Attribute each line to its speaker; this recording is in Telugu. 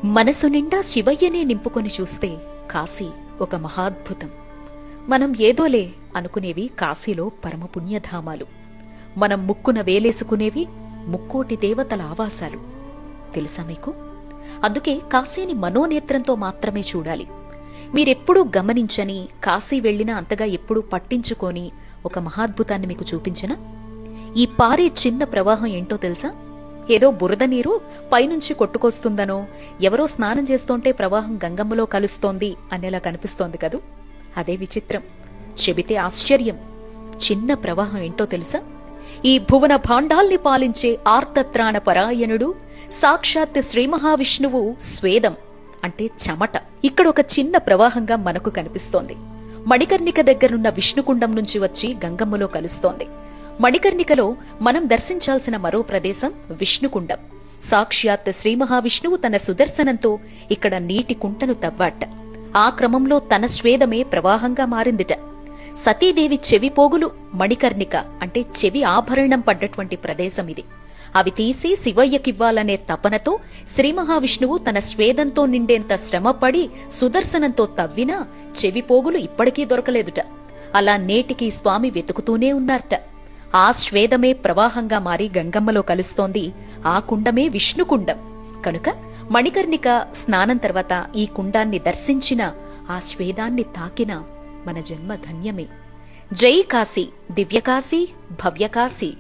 Speaker 1: మనసు నిండా శివయ్యనే నింపుకొని చూస్తే కాశీ ఒక మహాద్భుతం. మనం ఏదోలే అనుకునేవి కాశీలో పరమపుణ్యధామాలు. మనం ముక్కున వేలేసుకునేవి ముక్కోటి దేవతల ఆవాసాలు. తెలుసా మీకు? అందుకే కాశీని మనోనేత్రంతో మాత్రమే చూడాలి. మీరెప్పుడూ గమనించని, కాశీ వెళ్లినా అంతగా ఎప్పుడూ పట్టించుకోని ఒక మహాద్భుతాన్ని మీకు చూపించనా? ఈ పారే చిన్న ప్రవాహం ఏంటో తెలుసా? ఏదో బురద నీరు పైనుంచి కొట్టుకొస్తుందనో, ఎవరో స్నానం చేస్తోంటే ప్రవాహం గంగమ్మలో కలుస్తోంది అనేలా కనిపిస్తోంది కదూ. అదే విచిత్రం, చెబితే ఆశ్చర్యం. చిన్న ప్రవాహం ఏంటో తెలుసా? ఈ భువన భాండాల్ని పాలించే ఆర్తత్రాణ పరాయణుడు సాక్షాత్ శ్రీ మహావిష్ణువు స్వేదం అంటే చెమట ఇక్కడ ఒక చిన్న ప్రవాహంగా మనకు కనిపిస్తోంది. మణికర్ణిక దగ్గరున్న విష్ణుకుండం నుంచి వచ్చి గంగమ్మలో కలుస్తోంది. మణికర్ణికలో మనం దర్శించాల్సిన మరో ప్రదేశం విష్ణుకుండం. సాక్షాత్ శ్రీ మహావిష్ణువు తన సుదర్శనంతో ఇక్కడ నీటి కుంటను తవ్వాట. ఆ క్రమంలో తన స్వేదమే ప్రవాహంగా మారిందిట. సతీదేవి చెవిపోగులు మణికర్ణిక అంటే చెవి ఆభరణం పడ్డటువంటి ప్రదేశం ఇది. అవి తీసి శివయ్యకివ్వాలనే తపనతో శ్రీ మహావిష్ణువు తన స్వేదంతో నిండేంత శ్రమపడి సుదర్శనంతో తవ్వినా చెవిపోగులు ఇప్పటికీ దొరకలేదుట. అలా నేటికి స్వామి వెతుకుతూనే ఉన్నారట. ఆ స్వేదమే ప్రవాహంగా మారి గంగమ్మలో కలుస్తోంది. ఆ కుండమే విష్ణుకుండం. కనుక మణికర్ణిక స్నానం తర్వాత ఈ కుండాన్ని దర్శించిన, ఆ స్వేదాన్ని తాకిన మన జన్మ ధన్యమే. జై కాశీ, దివ్యకాశీ, భవ్యకాశీ.